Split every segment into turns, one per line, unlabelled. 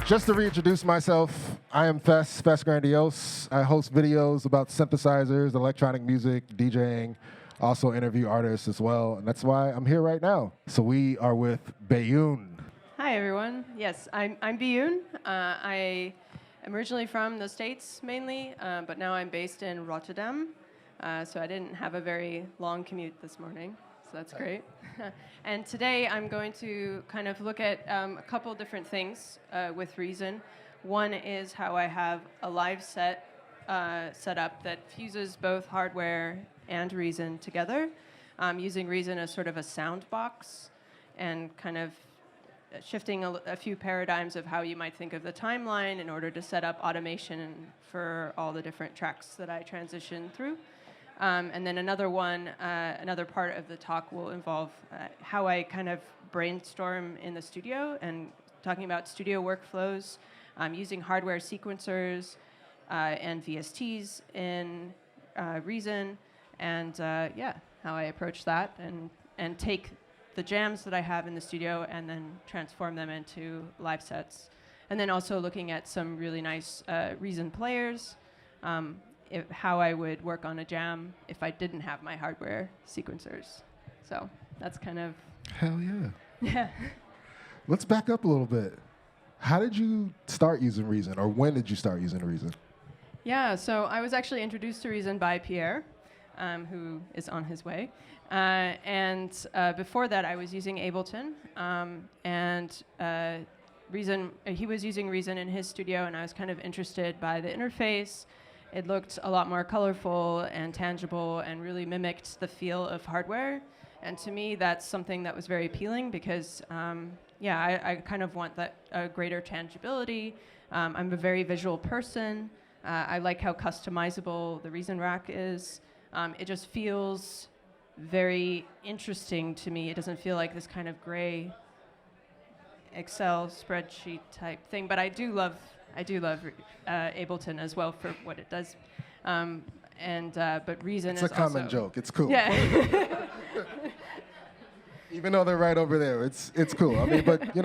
Just to reintroduce myself, I am Fess Grandiose. I host videos about synthesizers, electronic music, DJing, also interview artists as well, and that's why I'm here right now. So we are with Beyun.
Hi, everyone. Yes, I'm Beyun. I am originally from the States mainly, but now I'm based in Rotterdam. So I didn't have a very long commute this morning, so that's great. And today I'm going to kind of look at a couple different things with Reason. One is how I have a live set set up that fuses both hardware and Reason together, using Reason as sort of a sound box and kind of shifting a few paradigms of how you might think of the timeline in order to set up automation for all the different tracks that I transition through. And then another part of the talk will involve how I kind of brainstorm in the studio and talking about studio workflows, using hardware sequencers and VSTs in Reason, and how I approach that and take the jams that I have in the studio and then transform them into live sets. And then also looking at some really nice Reason players, how I would work on a jam if I didn't have my hardware sequencers. So that's kind of...
Hell yeah.
Yeah.
Let's back up a little bit. How did you start using Reason, or when did you start using Reason?
Yeah, so I was actually introduced to Reason by Pierre, who is on his way. And before that, I was using Ableton, he was using Reason in his studio, and I was kind of interested by the interface. It looked a lot more colorful and tangible and really mimicked the feel of hardware. And to me, that's something that was very appealing because, I kind of want that greater tangibility. I'm a very visual person. I like how customizable the Reason rack is. It just feels very interesting to me. It doesn't feel like this kind of gray Excel spreadsheet type thing, but I do love Ableton as well for what it does. But Reason is also...
It's a common joke. It's cool.
Yeah.
Even though they're right over there, it's cool. I mean, but,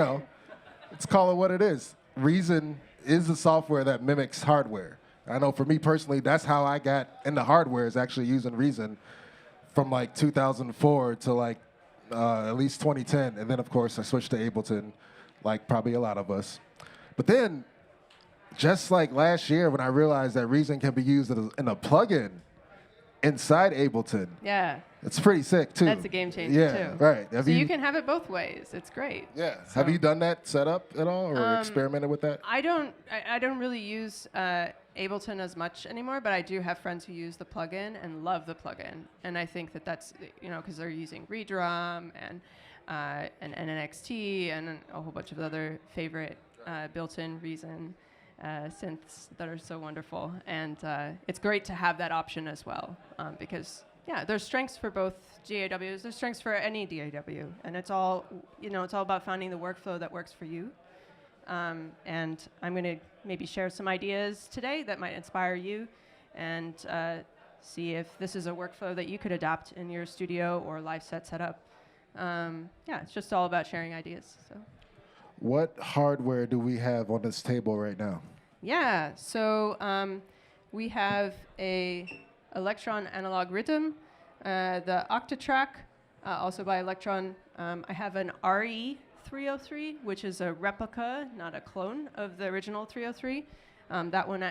let's call it what it is. Reason is the software that mimics hardware. I know for me personally, that's how I got into hardware, is actually using Reason from like 2004 to at least 2010. And then, of course, I switched to Ableton, like probably a lot of us. But then, just like last year when I realized that Reason can be used in a plugin inside Ableton.
Yeah.
It's pretty sick, too.
That's a game changer, too.
Right.
So you can have it both ways. It's great.
Yeah. So. Have you done that setup at all or experimented with that?
I don't really use Ableton as much anymore, but I do have friends who use the plugin and love the plugin. And I think that's, because they're using Redrum and NXT and a whole bunch of other favorite built-in Reason synths that are so wonderful. And it's great to have that option as well because, there's strengths for both DAWs. There's strengths for any DAW. And it's all about finding the workflow that works for you. And I'm going to maybe share some ideas today that might inspire you and see if this is a workflow that you could adapt in your studio or live set setup. It's just all about sharing ideas. So.
What hardware do we have on this table right now?
Yeah, so we have a Electron analog rhythm, the Octatrack, also by Electron. I have an RE303, which is a replica, not a clone, of the original 303. That one,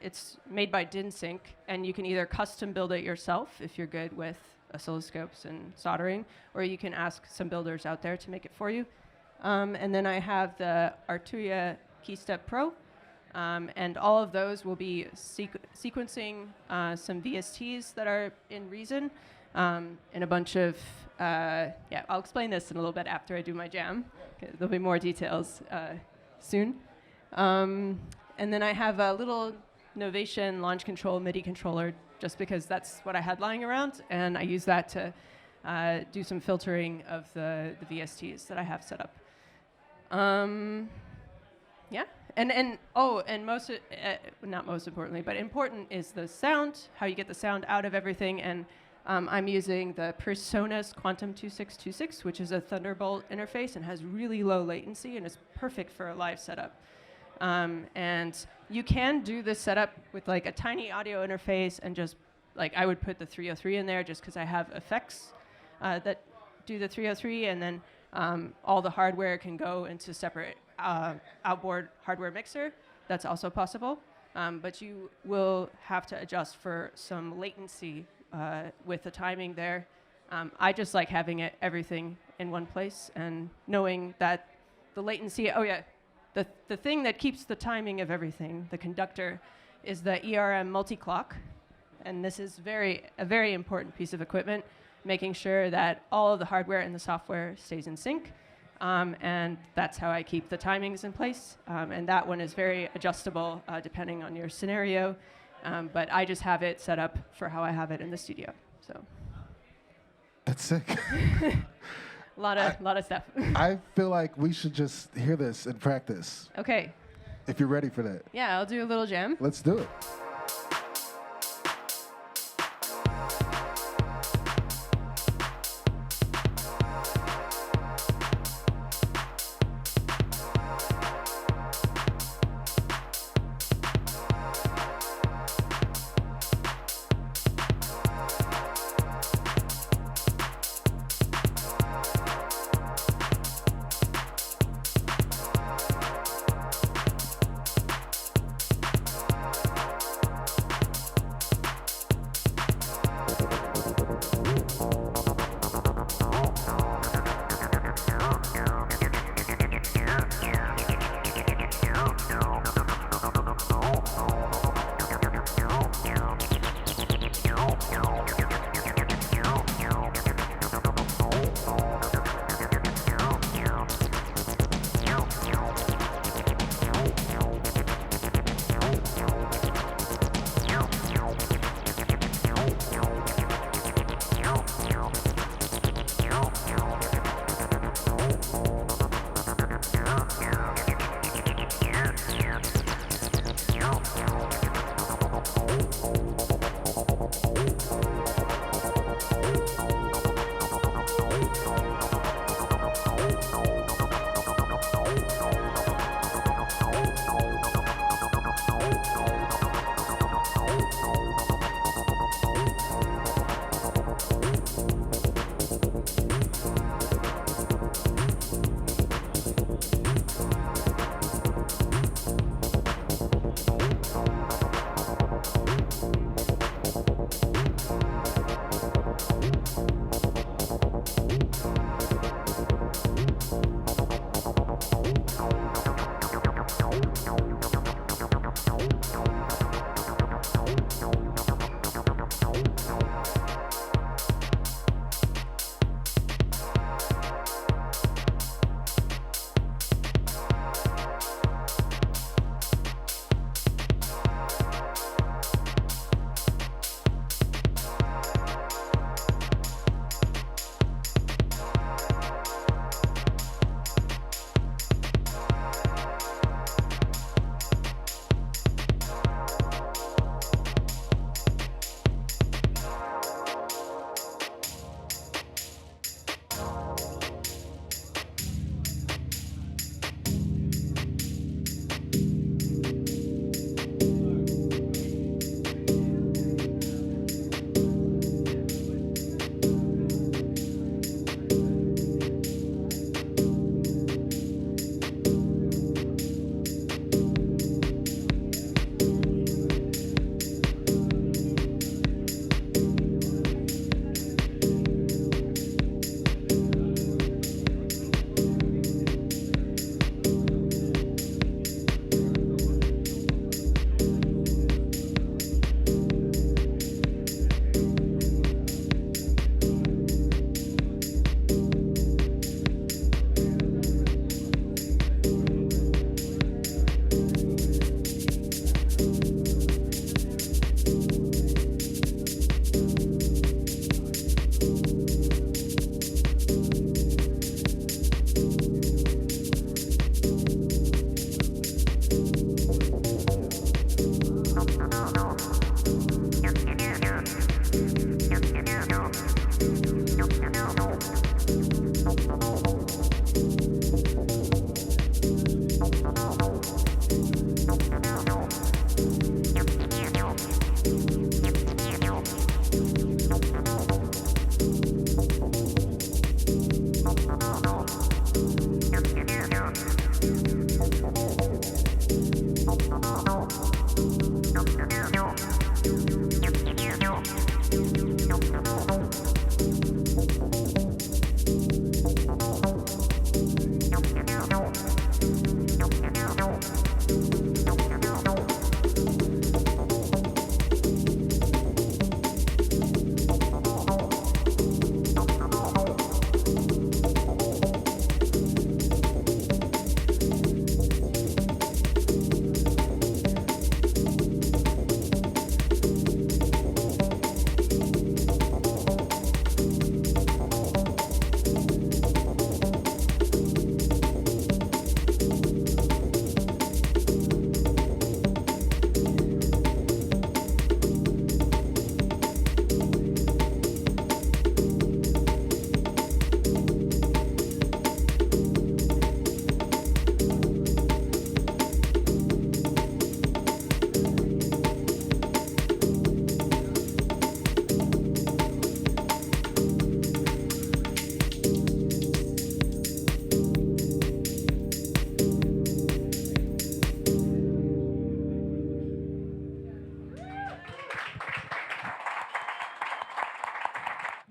it's made by DynSync, and you can either custom build it yourself if you're good with oscilloscopes and soldering, or you can ask some builders out there to make it for you. And then I have the Arturia KeyStep Pro, and all of those will be sequencing some VSTs that are in Reason, and a bunch of, I'll explain this in a little bit after I do my jam. There'll be more details soon. And then I have a little Novation launch control MIDI controller, just because that's what I had lying around, and I use that to do some filtering of the VSTs that I have set up. Not most importantly, but important is the sound, how you get the sound out of everything, and I'm using the PreSonus Quantum 2626, which is a Thunderbolt interface and has really low latency and is perfect for a live setup. And you can do this setup with like a tiny audio interface and just like I would put the 303 in there just because I have effects that do the 303, and then all the hardware can go into separate outboard hardware mixer. That's also possible. But you will have to adjust for some latency with the timing there. I just like having everything in one place and knowing that the latency, the thing that keeps the timing of everything, the conductor, is the ERM multi-clock. And this is a very important piece of equipment, making sure that all of the hardware and the software stays in sync. And that's how I keep the timings in place. And that one is very adjustable depending on your scenario. But I just have it set up for how I have it in the studio. So
That's sick.
a lot of stuff.
I feel like we should just hear this and practice.
Okay.
If you're ready for that.
Yeah, I'll do a little jam.
Let's do it.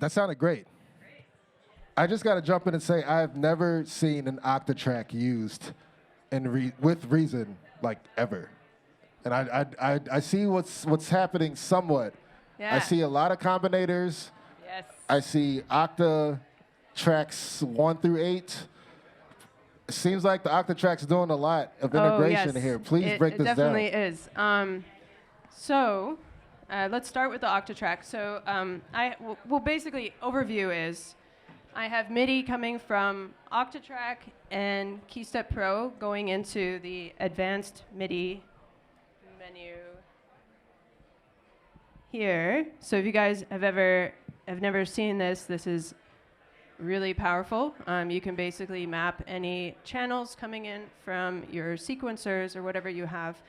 That sounded great. I just got to jump in and say I've never seen an octatrack used with Reason like ever, and I see what's happening somewhat.
Yeah.
I see a lot of combinators.
Yes.
I see octa tracks 1 through 8. It seems like the octatrack's doing a lot of integration
yes.
here. Please break this down.
It definitely is. So let's start with the octatrack. So well, basically, overview is I have Midi coming from Octatrack and KeyStep Pro going into the advanced Midi menu here. So if you guys have never seen this, this is really powerful. You can basically map any channels coming in from your sequencers or whatever you have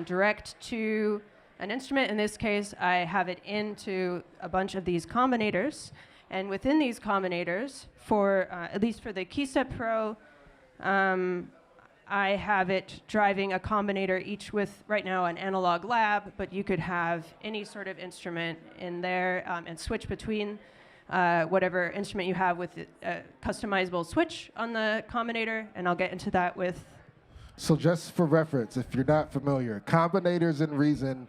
direct to an instrument. In this case, I have it into a bunch of these combinators. And within these combinators, at least for the KeyStep Pro, I have it driving a combinator, each with, right now, an analog lab, but you could have any sort of instrument in there and switch between whatever instrument you have with a customizable switch on the combinator, and I'll get into that with...
So just for reference, if you're not familiar, combinators in Reason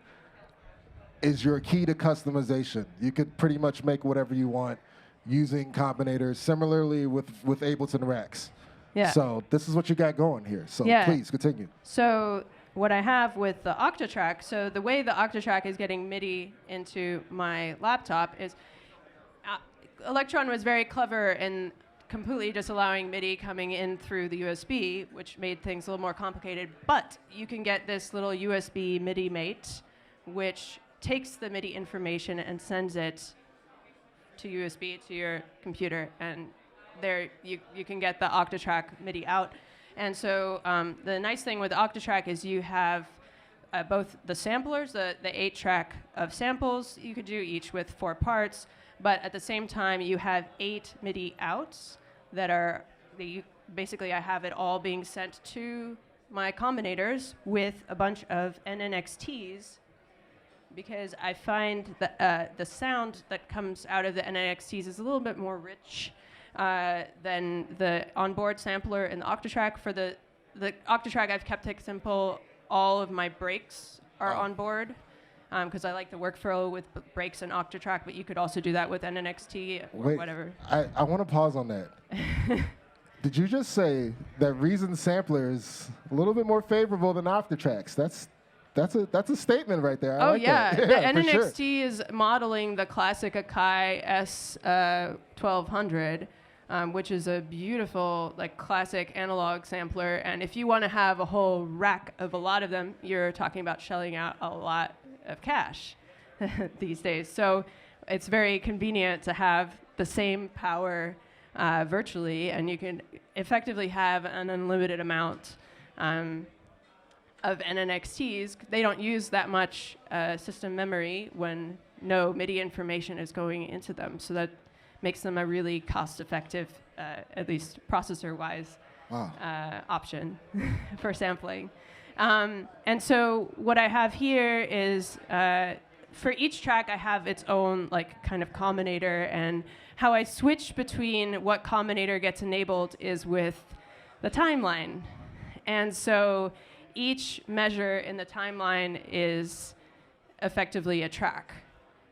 is your key to customization. You could pretty much make whatever you want using combinators, similarly with Ableton racks.
Yeah.
So this is what you got going here. So please continue.
So what I have with the Octatrack, so the way the Octatrack is getting MIDI into my laptop is Electron was very clever in completely disallowing MIDI coming in through the USB, which made things a little more complicated. But you can get this little USB MIDI mate, which takes the MIDI information and sends it to USB to your computer, and there you can get the Octatrack MIDI out. And so the nice thing with Octatrack is you have both the samplers, the 8-track of samples you could do, each with 4 parts, but at the same time you have 8 MIDI outs that are, basically I have it all being sent to my combinators with a bunch of NNXTs, because I find that the sound that comes out of the NNXTs is a little bit more rich than the onboard sampler in the Octatrack. For the Octatrack, I've kept it simple. All of my breaks are on board, because I like the workflow with breaks and Octatrack, but you could also do that with NNXT or whatever.
I want to pause on that. Did you just say that Reason Sampler is a little bit more favorable than Octatracks? That's a statement right there. I like
yeah.
that.
The
Yeah, for
NNXT
sure.
is modeling the classic Akai S1200, which is a beautiful, like, classic analog sampler. And if you want to have a whole rack of a lot of them, you're talking about shelling out a lot of cash these days. So it's very convenient to have the same power virtually, and you can effectively have an unlimited amount of NNXTs. They don't use that much system memory when no MIDI information is going into them. So that makes them a really cost-effective, at least processor-wise, option for sampling. And so what I have here is, for each track, I have its own, like, kind of combinator, and how I switch between what combinator gets enabled is with the timeline. And so each measure in the timeline is effectively a track.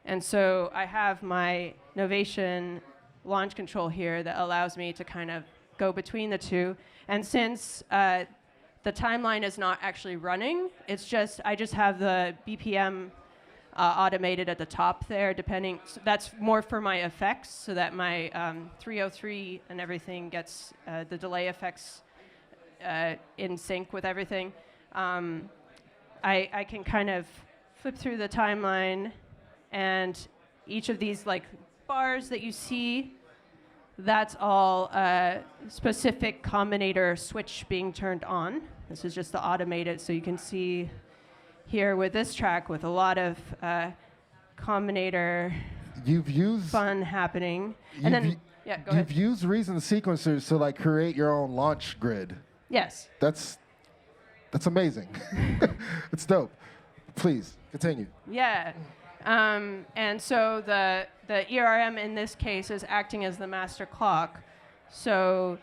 And so I have my Novation launch control here that allows me to kind of go between the two. And since the timeline is not actually running, I just have the BPM automated at the top there, depending. So that's more for my effects, so that my 303 and everything gets the delay effects in sync with everything. I can kind of flip through the timeline, and each of these, like, bars that you see, that's all specific combinator switch being turned on. This is just the automated, so you can see here with this track with a lot of combinator fun happening. And then, yeah, go ahead.
You've used Reason sequencers to, like, create your own launch grid.
Yes.
That's amazing. It's dope. Please continue.
Yeah. And so the ERM in this case is acting as the master clock. So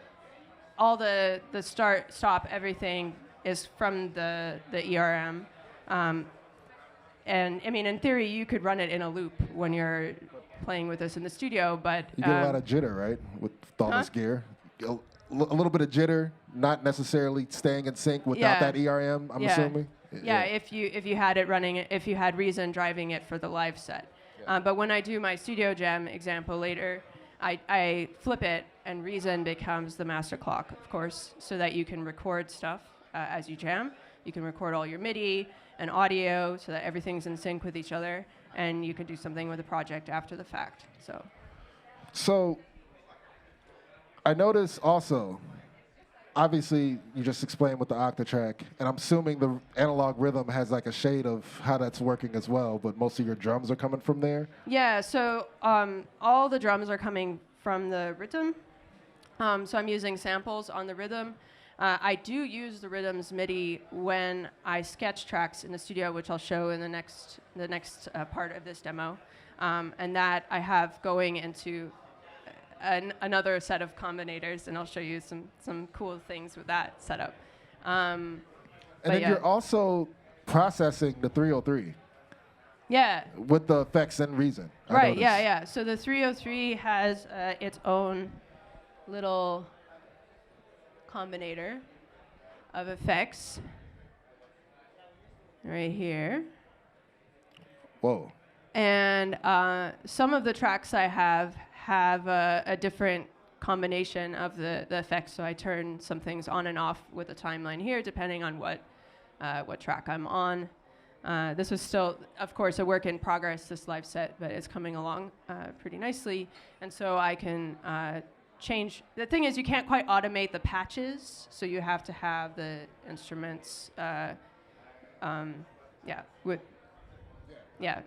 all the start, stop, everything is from the ERM. And I mean, in theory, you could run it in a loop when you're playing with this in the studio, but
you get a lot of jitter, right, with all this gear. A little bit of jitter, not necessarily staying in sync without that ERM. I'm assuming.
Yeah, if you had it running, if you had Reason driving it for the live set. But when I do my studio jam example later, I flip it and Reason becomes the master clock, of course, so that you can record stuff as you jam. You can record all your Midi and audio so that everything's in sync with each other, and you can do something with the project after the fact. So
I noticed also, obviously, you just explained with the Octatrack, and I'm assuming the analog rhythm has like a shade of how that's working as well, but most of your drums are coming from there?
Yeah, so all the drums are coming from the rhythm. So I'm using samples on the rhythm. I do use the rhythms MIDI when I sketch tracks in the studio, which I'll show in the next part of this demo. And that I have going into another set of combinators, and I'll show you some cool things with that setup.
And then you're also processing the 303.
Yeah.
With the effects and Reason.
Right, yeah. So the 303 has its own little combinator of effects right here.
Whoa.
And some of the tracks I have a different combination of the effects, so I turn some things on and off with a timeline here, depending on what track I'm on. This was still, of course, a work in progress, this live set, but it's coming along pretty nicely. And so I can change. The thing is, you can't quite automate the patches, so you have to have the instruments,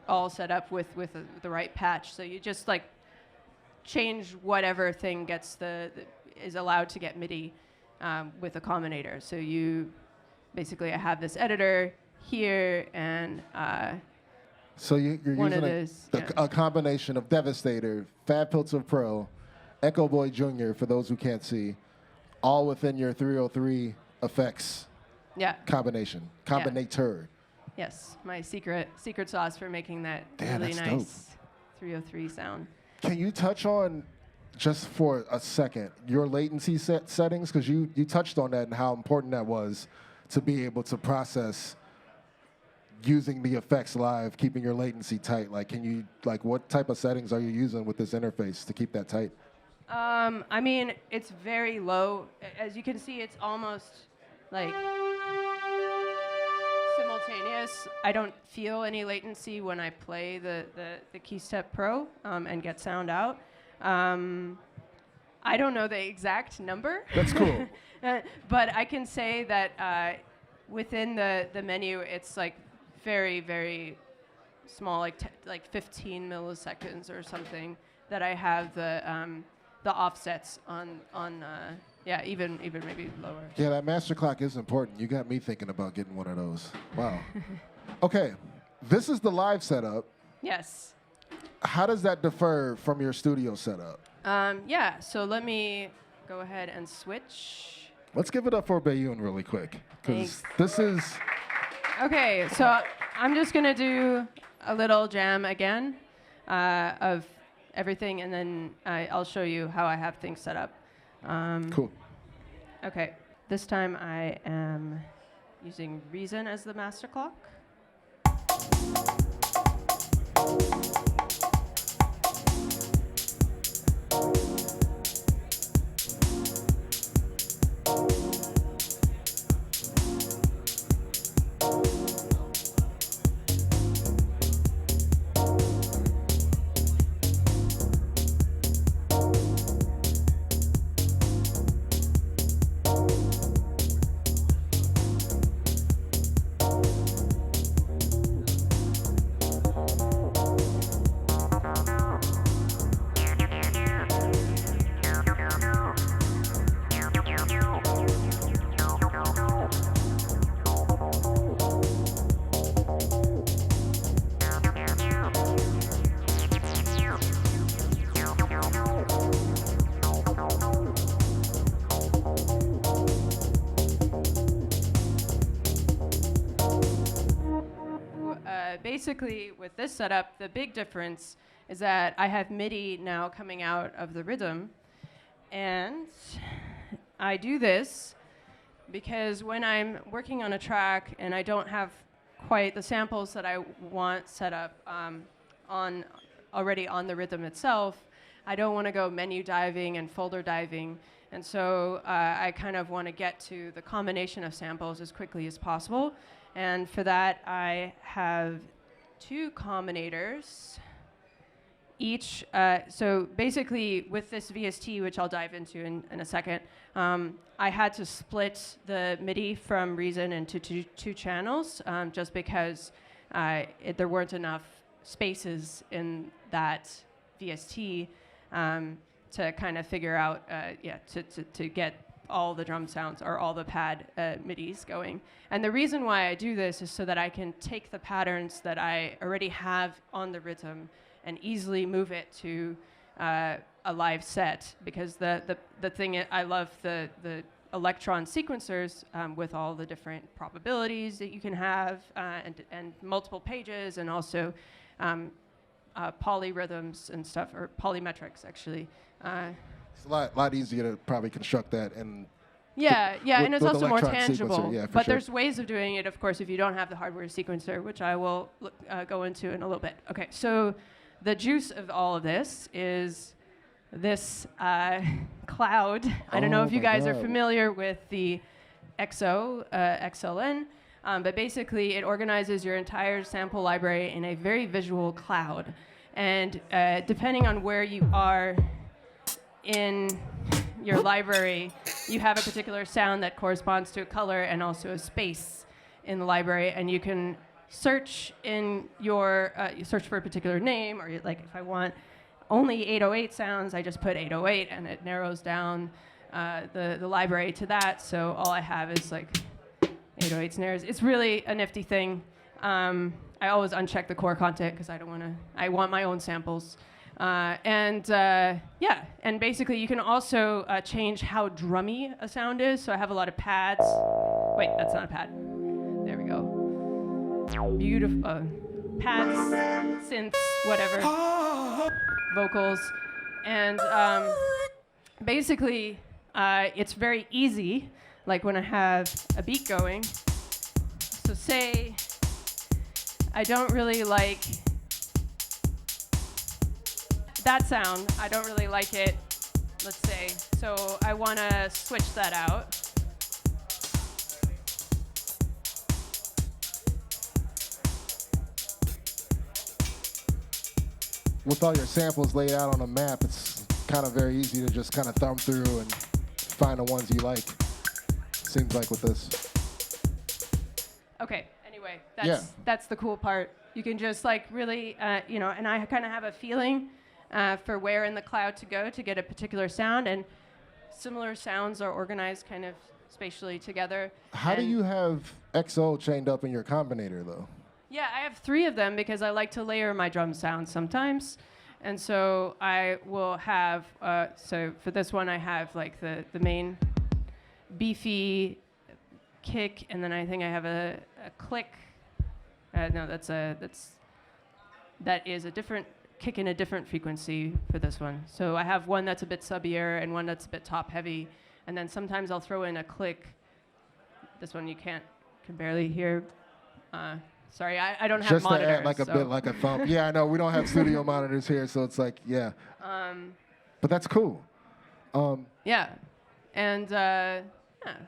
all set up with the right patch. So you just like change whatever thing is allowed to get MIDI with a combinator. So you basically, I have this editor here, and
so you're using a combination of Devastator, Fab Filter Pro, Echo Boy Jr., for those who can't see, all within your 303 effects combination, combinator.
Yes, my secret sauce for making that really nice dope 303 sound.
Can you touch on, just for a second, your latency settings? Because you touched on that and how important that was to be able to process using the effects live, keeping your latency tight. Like, what type of settings are you using with this interface to keep that tight?
I mean, it's very low. As you can see, it's almost like simultaneous. I don't feel any latency when I play the KeyStep Pro and get sound out. I don't know the exact number.
That's cool.
But I can say that within the menu, it's like very, very small, like 15 milliseconds or something, that I have the offsets on even maybe lower.
Yeah, that master clock is important. You got me thinking about getting one of those. Wow. Okay, this is the live setup.
Yes.
How does that differ from your studio setup?
So let me go ahead and switch.
Let's give it up for Beyun really quick, because this is...
Okay, so I'm just going to do a little jam again of everything, and then I'll show you how I have things set up.
Cool.
Okay, this time I am using Reason as the master clock. basically, with this setup, the big difference is that I have Midi now coming out of the rhythm. And I do this because when I'm working on a track and I don't have quite the samples that I want set up already on the rhythm itself, I don't want to go menu diving and folder diving. And so I kind of want to get to the combination of samples as quickly as possible. And for that, I have 2 combinators. Each, so basically with this VST, which I'll dive into in a second, I had to split the MIDI from Reason into two channels just because there weren't enough spaces in that VST to kind of figure out, to get all the drum sounds or all the pad MIDIs going. And the reason why I do this is so that I can take the patterns that I already have on the rhythm and easily move it to a live set, because the thing I love the electron sequencers with all the different probabilities that you can have and multiple pages, and also polyrhythms and stuff, or polymetrics actually.
It's a lot easier to probably construct that and
and it's also more
electron
tangible.
sequencer, yeah, for
but
sure.
There's ways of doing it, of course, if you don't have the hardware sequencer, which I will go into in a little bit. Okay, so the juice of all of this is this cloud. I don't know if you guys are familiar with the XLN, but basically it organizes your entire sample library in a very visual cloud. And depending on where you are in your library, you have a particular sound that corresponds to a color and also a space in the library, and you can search in your search for a particular name, or like if I want only 808 sounds, I just put 808 and it narrows down the library to that. So all I have is like 808 snares. It's really a nifty thing. I always uncheck the core content because I want my own samples. And basically you can also change how drummy a sound is. So I have a lot of pads. Wait, that's not a pad. There we go. Beautiful pads, synths, whatever, vocals. And basically it's very easy, like when I have a beat going. So say I don't really like that sound, I don't really like it, let's say. So I want to switch that out.
With all your samples laid out on a map, it's kind of very easy to just kind of thumb through and find the ones you like. Seems like with this.
Okay, anyway, that's the cool part. You can just like really, and I kind of have a feeling for where in the cloud to go to get a particular sound, and similar sounds are organized kind of spatially together.
How do you have XO chained up in your combinator, though?
Yeah, I have 3 of them because I like to layer my drum sounds sometimes. And so I will have, so for this one I have like the main beefy kick, and then I think I have a click. No, that is a different kick in a different frequency for this one. So I have one that's a bit subbier and one that's a bit top heavy. And then sometimes I'll throw in a click. This one you can barely hear. Sorry, I don't have
just
monitors.
Just to add like a bit like a thump. Yeah, I know, we don't have studio monitors here, so it's like, yeah. But that's cool.
Yeah, and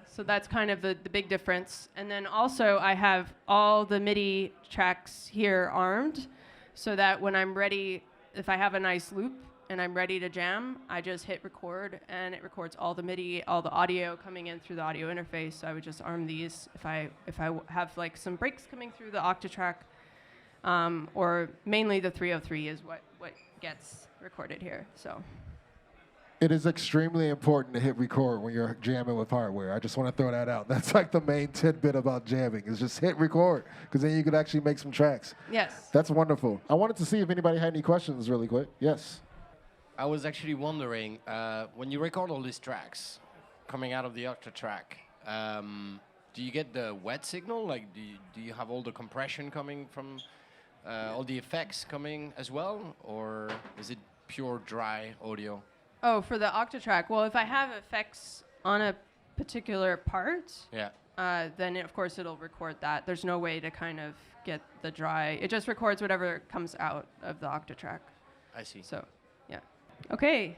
so that's kind of the big difference. And then also I have all the MIDI tracks here armed, so that when I'm ready, if I have a nice loop and I'm ready to jam, I just hit record and it records all the MIDI, all the audio coming in through the audio interface. So I would just arm these if I have like some breaks coming through the Octatrack, or mainly the 303 is what gets recorded here. So
it is extremely important to hit record when you're jamming with hardware. I just want to throw that out. That's like the main tidbit about jamming, is just hit record, because then you could actually make some tracks.
Yes.
That's wonderful. I wanted to see if anybody had any questions really quick. Yes.
I was actually wondering, when you record all these tracks coming out of the Octatrack, do you get the wet signal? Like, do you have all the compression coming from all the effects coming as well, or is it pure dry audio?
Oh, for the Octatrack. Well, if I have effects on a particular part,
Yeah.
then of course it'll record that. There's no way to kind of get the dry. It just records whatever comes out of the Octatrack.
I see.
So, yeah. Okay.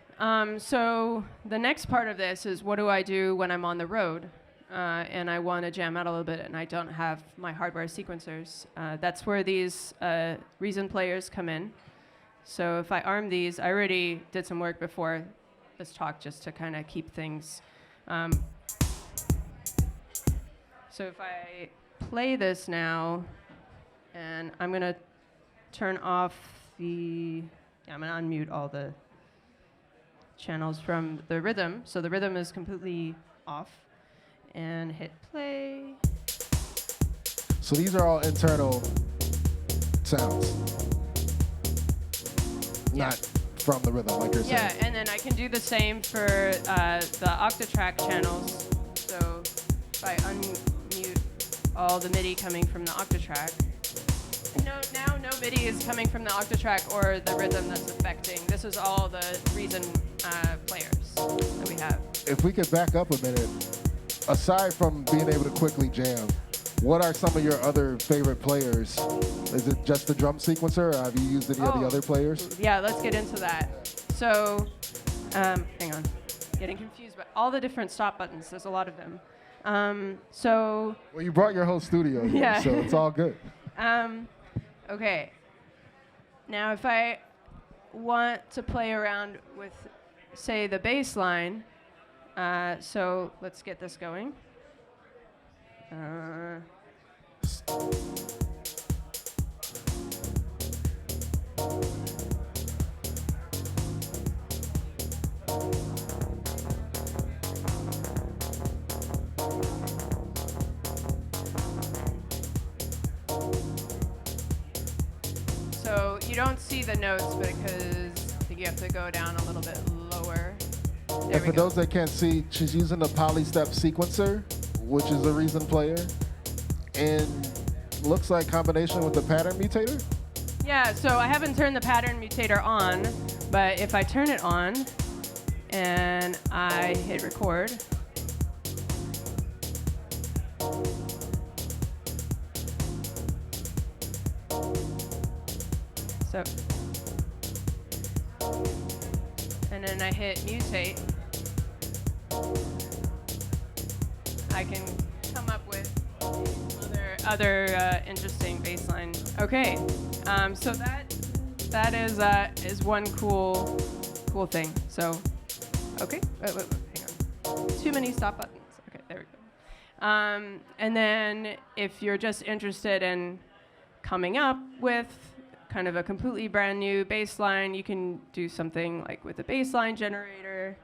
So the next part of this is what do I do when I'm on the road and I want to jam out a little bit and I don't have my hardware sequencers. That's where these Reason players come in. So if I arm these, I already did some work before this talk just to kind of keep things. So if I play this now, and I'm going to turn off the, I'm going to unmute all the channels from the rhythm. So the rhythm is completely off. And hit play.
So these are all internal sounds.
Yeah.
Not from the rhythm, like you're saying.
Yeah, and then I can do the same for the Octatrack channels. So if I unmute all the MIDI coming from the Octatrack. Now no MIDI is coming from the Octatrack or the rhythm that's affecting. This is all the Reason players that we have.
If we could back up a minute, aside from being able to quickly jam, what are some of your other favorite players? Is it just the drum sequencer, or have you used any of the other players?
Yeah, let's get into that. So, hang on. Getting confused by all the different stop buttons. There's a lot of them.
Well, you brought your whole studio here,
Yeah.
so it's all good.
Okay. Now, if I want to play around with, say, the bass line, so let's get this going. So you don't see the notes because I think you have to go down a little bit lower. There
And
we
for
go.
those that can't see, she's using the polystep sequencer, which is a Reason player, and looks like combination with the pattern mutator.
Yeah, so I haven't turned the pattern mutator on, but if I turn it on and I hit record, so, and then I hit mutate, I can come up with other interesting bass line. Okay, so that is one cool thing. So, okay, wait, hang on. Too many stop buttons. Okay, there we go. And then if you're just interested in coming up with kind of a completely brand new bass line, you can do something like with a bass line generator.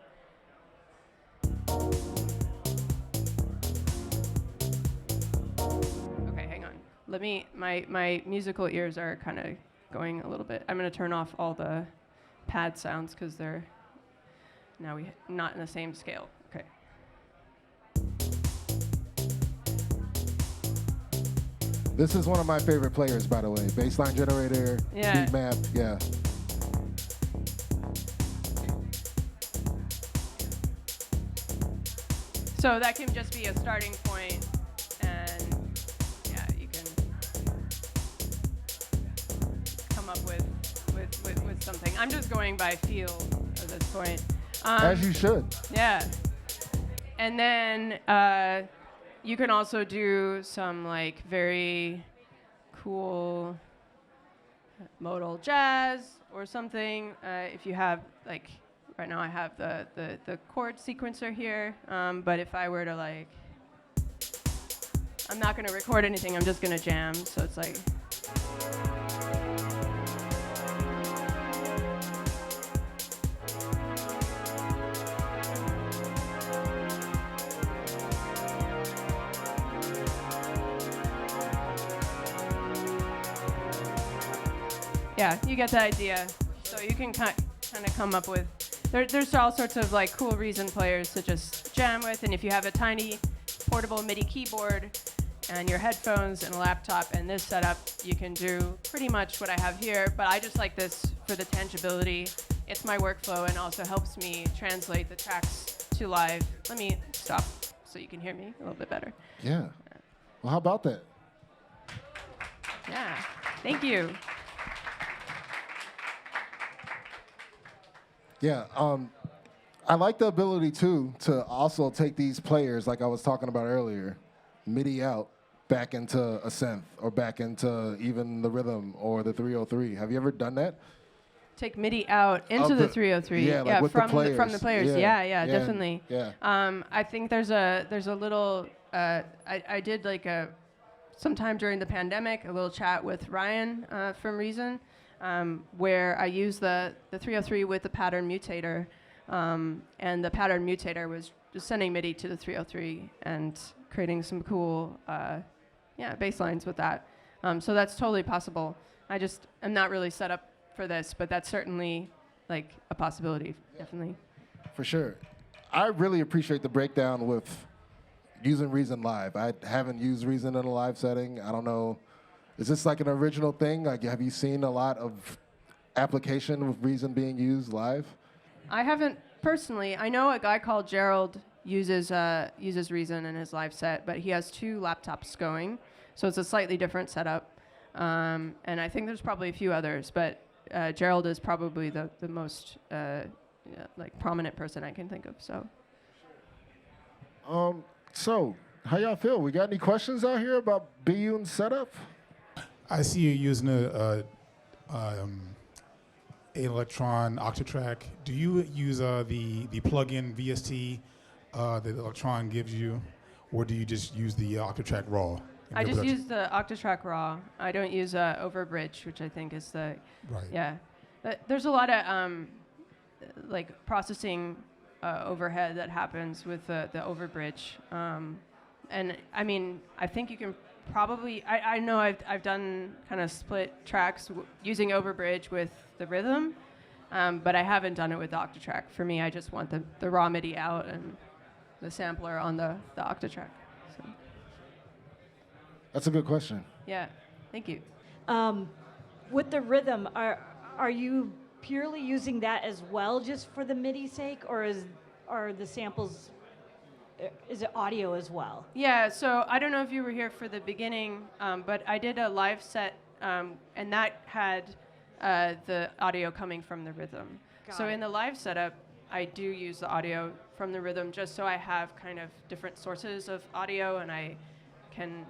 Let me, my musical ears are kind of going a little bit. I'm going to turn off all the pad sounds because they're now not in the same scale. Okay.
This is one of my favorite players, by the way. Bassline generator,
Yeah.
beat map, yeah.
So that can just be a starting point, and yeah, you can come up with something. I'm just going by feel at this point.
As you should.
Yeah. And then you can also do some like very cool modal jazz or something if you have like, right now I have the chord sequencer here, but if I were to like, I'm not gonna record anything, I'm just gonna jam, so it's like, yeah, you get the idea. So you can kind of come up with, there's all sorts of like cool Reason players to just jam with, and if you have a tiny portable MIDI keyboard, and your headphones and a laptop and this setup, you can do pretty much what I have here, but I just like this for the tangibility. It's my workflow and also helps me translate the tracks to live. Let me stop so you can hear me a little bit better.
Yeah. Well, how about that?
Yeah, thank you.
Yeah, I like the ability, too, to also take these players, like I was talking about earlier, MIDI out, back into a synth, or back into even the rhythm or the 303. Have you ever done that?
Take MIDI out into the 303.
Yeah, like with
from
the players.
From the players. Yeah, definitely.
Yeah.
I think there's a little. I did like sometime during the pandemic a little chat with Ryan from Reason, where I used the 303 with the pattern mutator, and the pattern mutator was just sending MIDI to the 303 and creating some cool bass lines with that. So that's totally possible. I just am not really set up for this, but that's certainly like a possibility, definitely.
For sure. I really appreciate the breakdown with using Reason live. I haven't used Reason in a live setting. I don't know. Is this like an original thing? Like, have you seen a lot of application with Reason being used live?
I haven't personally. I know a guy called Gerald uses Reason in his live set, but he has 2 laptops going, so it's a slightly different setup. And I think there's probably a few others, but Gerald is probably the most like prominent person I can think of.
So, how y'all feel? We got any questions out here about Beyun's setup?
I see you using a Electron Octatrack. Do you use the plug-in VST that Electron gives you, or do you just use the Octatrack raw?
I just use the Octatrack raw. I don't use Overbridge, which I think is the There's a lot of like processing overhead that happens with the Overbridge, and I mean I think you can probably I know I've done kind of split tracks using Overbridge with the rhythm, but I haven't done it with the Octatrack. For me, I just want the raw MIDI out and the sampler on the Octatrack. So.
That's a good question.
Yeah, thank you.
With the rhythm, are you purely using that as well, just for the MIDI sake, or are the samples? Is it audio as well?
Yeah, so I don't know if you were here for the beginning, but I did a live set, and that had the audio coming from the rhythm. So in the live setup, I do use the audio from the rhythm just so I have kind of different sources of audio, and I can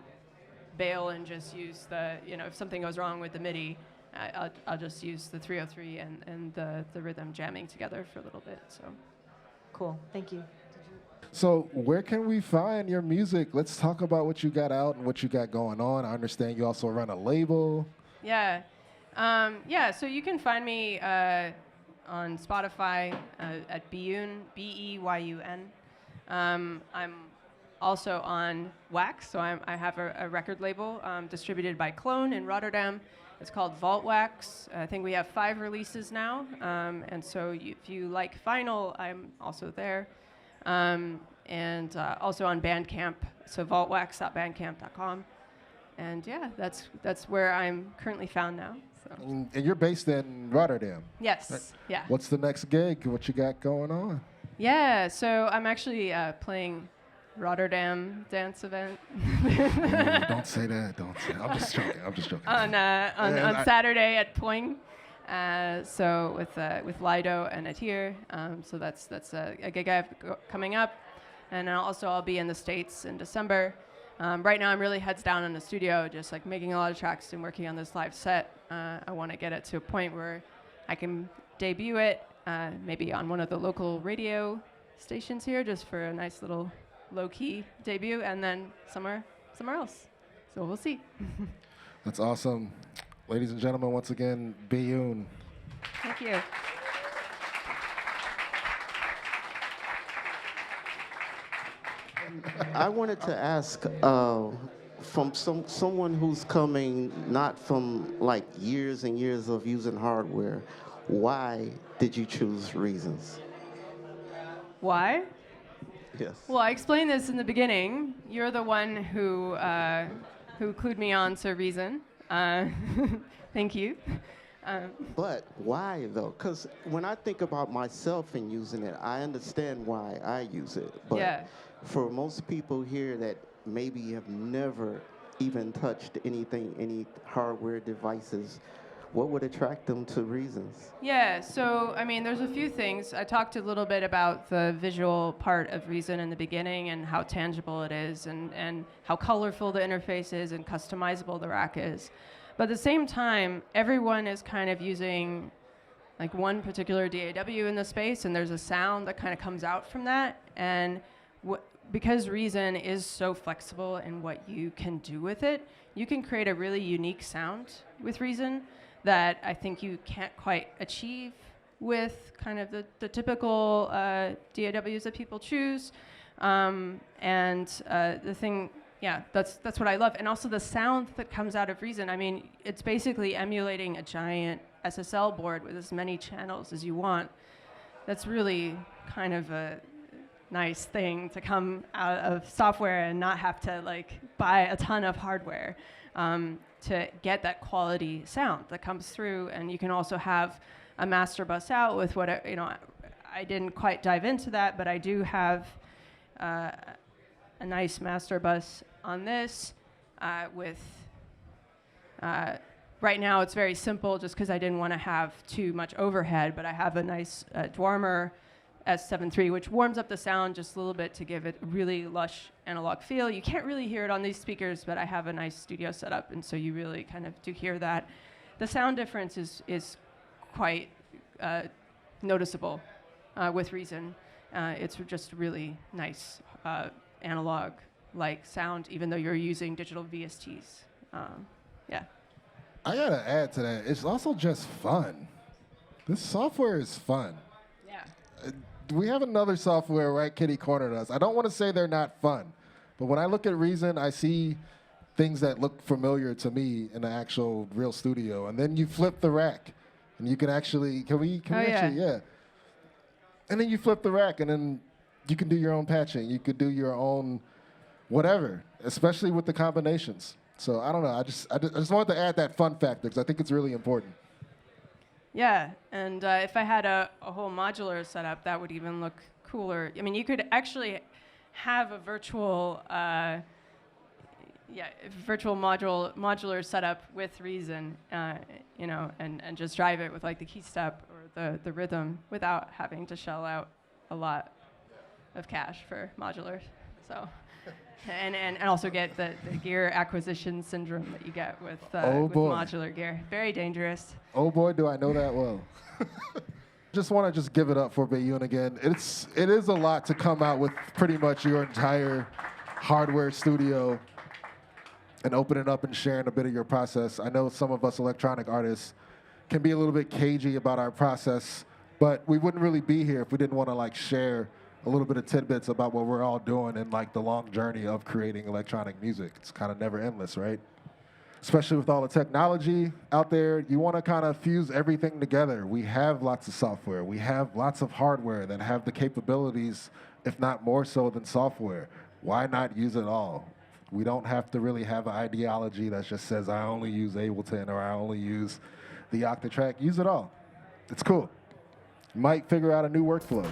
bail and just use if something goes wrong with the MIDI, I'll just use the 303 and the rhythm jamming together for a little bit. So
cool, thank you.
So where can we find your music? Let's talk about what you got out and what you got going on. I understand you also run a label.
Yeah. So you can find me on Spotify at Beyun, Beyun. I'm also on Wax, so I have a record label distributed by Clone in Rotterdam. It's called Vault Wax. I think we have 5 releases now, and so if you like vinyl, I'm also there. And also on Bandcamp, so vaultwax.bandcamp.com. And yeah, that's where I'm currently found now. So.
And you're based in Rotterdam.
Yes,
right?
Yeah.
What's the next gig? What you got going on?
Yeah, so I'm actually playing Rotterdam dance event.
Don't say that. Don't say that. I'm just joking.
On Saturday at Poing. So with Lido and Atir, so that's a gig I have coming up, and also I'll be in the States in December. Right now I'm really heads down in the studio, just like making a lot of tracks and working on this live set. I want to get it to a point where I can debut it, maybe on one of the local radio stations here, just for a nice little low-key debut, and then somewhere else. So we'll see.
That's awesome. Ladies and gentlemen, once again, Beyun.
Thank you.
I wanted to ask, from someone who's coming not from like years and years of using hardware, why did you choose Reasons?
Why?
Yes.
Well, I explained this in the beginning. You're the one who clued me on to Reason. Thank you.
But why though? Because when I think about myself and using it, I understand why I use it. But
Yeah.
for most people here that maybe have never even touched anything, any hardware devices, what would attract them to Reasons?
Yeah, so I mean, there's a few things. I talked a little bit about the visual part of Reason in the beginning and how tangible it is and how colorful the interface is and customizable the rack is. But at the same time, everyone is kind of using like one particular DAW in the space, and there's a sound that kind of comes out from that. And because Reason is so flexible in what you can do with it, you can create a really unique sound with Reason that I think you can't quite achieve with kind of the typical DAWs that people choose. The thing, yeah, that's what I love. And also the sound that comes out of Reason, I mean, it's basically emulating a giant SSL board with as many channels as you want. That's really kind of a nice thing to come out of software and not have to like buy a ton of hardware to get that quality sound that comes through. And you can also have a master bus out with what, I didn't quite dive into that, but I do have a nice master bus on this with, right now it's very simple just because I didn't want to have too much overhead, but I have a nice Dwarmer S73, which warms up the sound just a little bit to give it a really lush analog feel. You can't really hear it on these speakers, but I have a nice studio setup, and so you really kind of do hear that. The sound difference is quite noticeable with Reason. It's just really nice analog-like sound, even though you're using digital VSTs. Yeah.
I gotta add to that. It's also just fun. This software is fun.
Yeah.
We have another software right kitty cornered us. I don't want to say they're not fun, but when I look at Reason, I see things that look familiar to me in the actual real studio. And then you flip the rack, and you can actually, yeah. And then you flip the rack, and then you can do your own patching. You could do your own whatever, especially with the combinations. So I don't know. I just wanted to add that fun factor because I think it's really important.
Yeah, and if I had a whole modular setup, that would even look cooler. I mean, you could actually have a virtual, modular setup with Reason, and just drive it with like the key step or the rhythm without having to shell out a lot of cash for modular. So, and also get the gear acquisition syndrome that you get with modular gear. Very dangerous.
Oh boy, do I know that well. Just want to give it up for Beyun again. It is a lot to come out with pretty much your entire hardware studio and open it up and sharing a bit of your process. I know some of us electronic artists can be a little bit cagey about our process, but we wouldn't really be here if we didn't want to share a little bit of tidbits about what we're all doing in the long journey of creating electronic music. It's kind of never endless, right? Especially with all the technology out there, you want to kind of fuse everything together. We have lots of software. We have lots of hardware that have the capabilities, if not more so than software. Why not use it all? We don't have to really have an ideology that just says, I only use Ableton or I only use the Octatrack. Use it all. It's cool. You might figure out a new workflow.